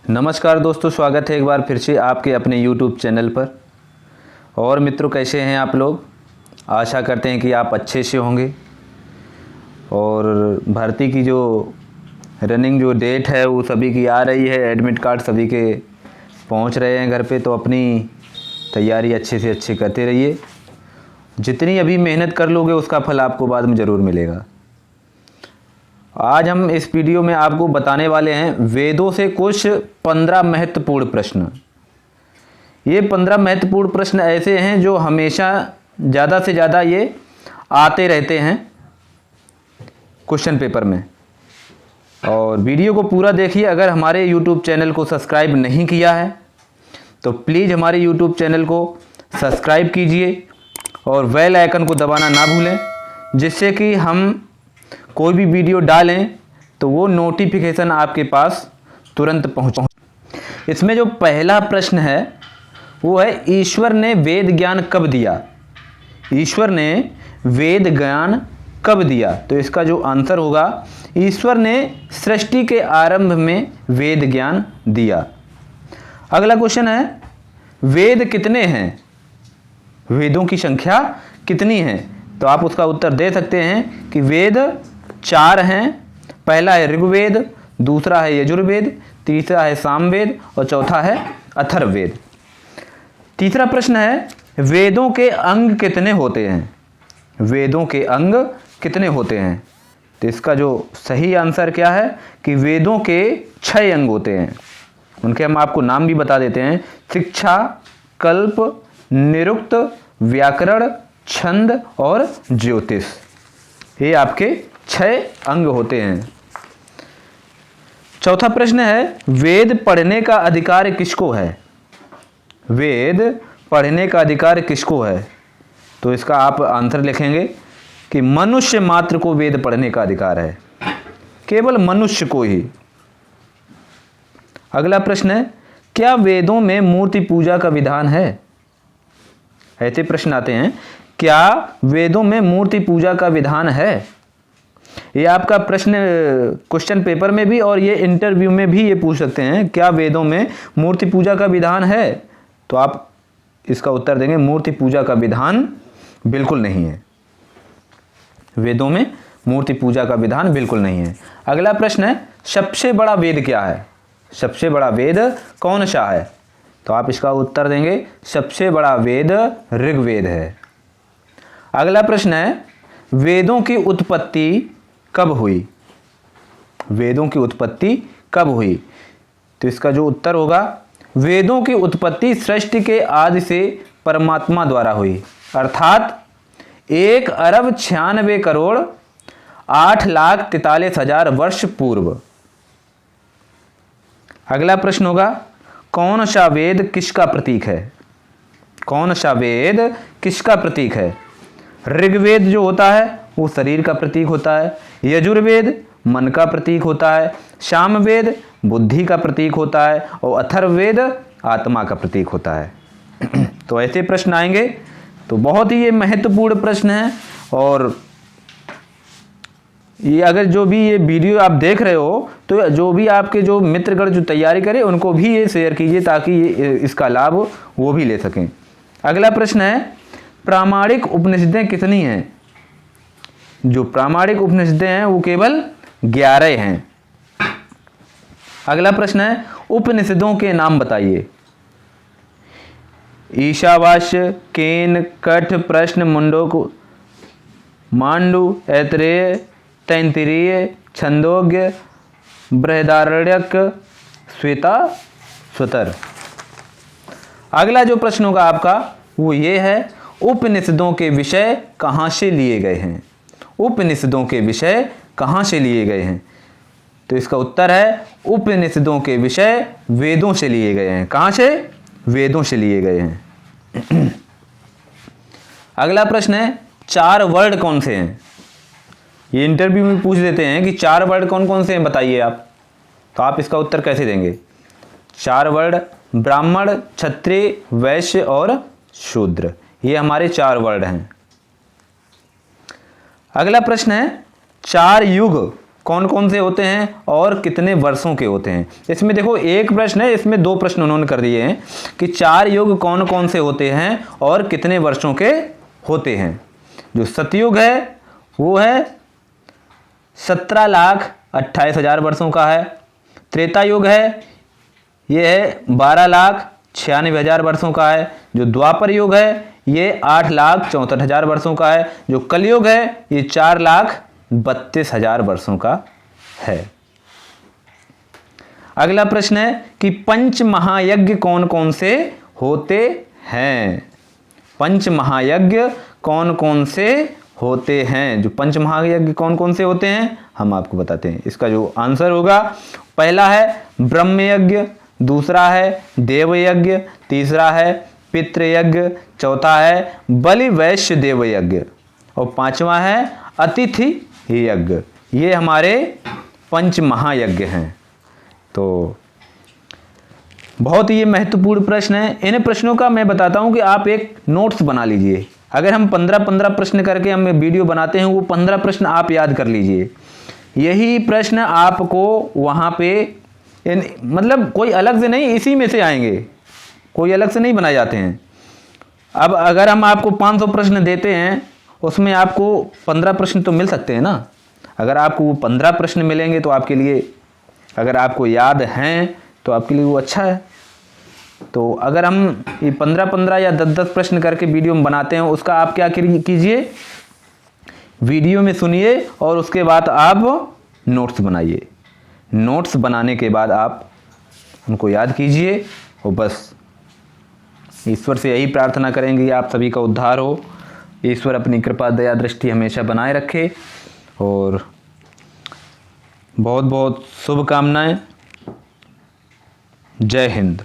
नमस्कार दोस्तों, स्वागत है एक बार फिर से आपके अपने YouTube चैनल पर। और मित्रों, कैसे हैं आप लोग? आशा करते हैं कि आप अच्छे से होंगे। और भर्ती की जो रनिंग जो डेट है वो सभी की आ रही है, एडमिट कार्ड सभी के पहुंच रहे हैं घर पे, तो अपनी तैयारी अच्छे से अच्छे करते रहिए। जितनी अभी मेहनत कर लोगे उसका फल आपको बाद में ज़रूर मिलेगा। आज हम इस वीडियो में आपको बताने वाले हैं वेदों से कुछ 15 महत्वपूर्ण प्रश्न। ये 15 महत्वपूर्ण प्रश्न ऐसे हैं जो हमेशा ज़्यादा से ज़्यादा ये आते रहते हैं क्वेश्चन पेपर में। और वीडियो को पूरा देखिए। अगर हमारे YouTube चैनल को सब्सक्राइब नहीं किया है तो प्लीज़ हमारे YouTube चैनल को सब्सक्राइब कीजिए और बेल आइकन को दबाना ना भूलें, जिससे कि हम कोई भी वीडियो डालें तो वो नोटिफिकेशन आपके पास तुरंत पहुँचे। इसमें जो पहला प्रश्न है वो है, ईश्वर ने वेद ज्ञान कब दिया? ईश्वर ने वेद ज्ञान कब दिया? तो इसका जो आंसर होगा, ईश्वर ने सृष्टि के आरंभ में वेद ज्ञान दिया। अगला क्वेश्चन है, वेद कितने हैं? वेदों की संख्या कितनी है? तो आप उसका उत्तर दे सकते हैं कि वेद 4 हैं। पहला है ऋग्वेद, दूसरा है यजुर्वेद, तीसरा है सामवेद और चौथा है अथर्ववेद। तीसरा प्रश्न है, वेदों के अंग कितने होते हैं? वेदों के अंग कितने होते हैं? तो इसका जो सही आंसर क्या है कि वेदों के 6 अंग होते हैं। उनके हम आपको नाम भी बता देते हैं: शिक्षा, कल्प, निरुक्त, व्याकरण, छंद और ज्योतिष। ये आपके 6 अंग होते हैं। चौथा प्रश्न है, वेद पढ़ने का अधिकार किसको है? वेद पढ़ने का अधिकार किसको है? तो इसका आप आंसर लिखेंगे कि मनुष्य मात्र को वेद पढ़ने का अधिकार है, केवल मनुष्य को ही। अगला प्रश्न है, क्या वेदों में मूर्ति पूजा का विधान है? ऐसे प्रश्न आते हैं, क्या वेदों में मूर्ति पूजा का विधान है? ये आपका प्रश्न क्वेश्चन पेपर में भी और ये इंटरव्यू में भी ये पूछ सकते हैं, क्या वेदों में मूर्ति पूजा का विधान है? तो आप इसका उत्तर देंगे, मूर्ति पूजा का विधान बिल्कुल नहीं है। वेदों में मूर्ति पूजा का विधान बिल्कुल नहीं है। अगला प्रश्न है, सबसे बड़ा वेद क्या है? सबसे बड़ा वेद कौन सा है? तो आप इसका उत्तर देंगे, सबसे बड़ा वेद ऋग्वेद है। अगला प्रश्न है, वेदों की उत्पत्ति कब हुई? वेदों की उत्पत्ति कब हुई? तो इसका जो उत्तर होगा, वेदों की उत्पत्ति सृष्टि के आदि से परमात्मा द्वारा हुई, अर्थात 1,96,8,43,000 वर्ष पूर्व। अगला प्रश्न होगा, कौन सा वेद किसका प्रतीक है? कौन सा वेद किसका प्रतीक है? ऋग्वेद जो होता है वो शरीर का प्रतीक होता है, यजुर्वेद मन का प्रतीक होता है, सामवेद बुद्धि का प्रतीक होता है और अथर्ववेद आत्मा का प्रतीक होता है। तो ऐसे प्रश्न आएंगे। तो बहुत ही ये महत्वपूर्ण प्रश्न है। और ये अगर जो भी ये वीडियो आप देख रहे हो तो जो भी आपके जो मित्रगण जो तैयारी करें उनको भी ये शेयर कीजिए, ताकि ये इसका लाभ वो भी ले सकें। अगला प्रश्न है, प्रामाणिक उपनिषदें कितनी हैं? जो प्रामाणिक उपनिषदें हैं वो केवल 11 हैं। अगला प्रश्न है, उपनिषदों के नाम बताइए। ईशावास्य, केन, कठ, प्रश्न, मुंडक, मांडू, ऐतरेय, तैंतिरीय, छंदोग्य, बृहदारण्यक, श्वेताश्वतर। अगला जो प्रश्न होगा आपका वो ये है, उपनिषदों के विषय कहाँ से लिए गए हैं? उपनिषदों के विषय कहाँ से लिए गए हैं? तो इसका उत्तर है, उपनिषदों के विषय वेदों से लिए गए हैं। कहाँ से? वेदों से लिए गए हैं। अगला प्रश्न है, 4 वर्ड कौन से हैं? ये इंटरव्यू में पूछ देते हैं कि 4 वर्ड कौन कौन से हैं, बताइए आप। तो आप इसका उत्तर कैसे देंगे? 4 वर्ड ब्राह्मण, क्षत्रिय, वैश्य और शूद्र, ये हमारे 4 वर्ड हैं। अगला प्रश्न है, 4 युग कौन कौन से होते हैं और कितने वर्षों के होते हैं। इसमें देखो एक प्रश्न है, इसमें 2 प्रश्न उन्होंने कर दिए हैं कि 4 युग कौन कौन से होते हैं और कितने वर्षों के होते हैं। जो सतयुग है वो है 17,28,000 वर्षों का है। त्रेता युग है ये है 12,96,000 वर्षों का है। जो द्वापर युग है ये 8,64,000 वर्षों का है। जो कलयुग है ये 4,32,000 वर्षों का है। अगला प्रश्न है कि पंच महायज्ञ कौन कौन से होते हैं। पंच महायज्ञ कौन कौन से होते हैं। जो पंच महायज्ञ कौन कौन से होते हैं हम आपको बताते हैं। इसका जो आंसर होगा, पहला है ब्रह्म यज्ञ, दूसरा है देव यज्ञ, तीसरा है पितृयज्ञ, चौथा है बलि वैश्य देव यज्ञ और पांचवा है अतिथि यज्ञ। ये हमारे पंच महायज्ञ हैं। तो बहुत ही महत्वपूर्ण प्रश्न है। इन प्रश्नों का मैं बताता हूं कि आप एक नोट्स बना लीजिए। अगर हम 15-15 प्रश्न करके हम वीडियो बनाते हैं, वो 15 प्रश्न आप याद कर लीजिए। यही प्रश्न आपको वहाँ पे मतलब कोई अलग से नहीं, इसी में से आएंगे, कोई अलग से नहीं बनाए जाते हैं। अब अगर हम आपको 500 प्रश्न देते हैं, उसमें आपको 15 प्रश्न तो मिल सकते हैं ना। अगर आपको वो 15 प्रश्न मिलेंगे तो आपके लिए, अगर आपको याद हैं तो आपके लिए वो अच्छा है। तो अगर हम ये 15-15 या 10-10 प्रश्न करके वीडियो में बनाते हैं, उसका आप क्या कीजिए, वीडियो में सुनिए और उसके बाद आप नोट्स बनाइए। नोट्स बनाने के बाद आप उनको याद कीजिए और बस ईश्वर से यही प्रार्थना करेंगे कि आप सभी का उद्धार हो। ईश्वर अपनी कृपा दया दृष्टि हमेशा बनाए रखे और बहुत बहुत शुभकामनाएं। जय हिंद।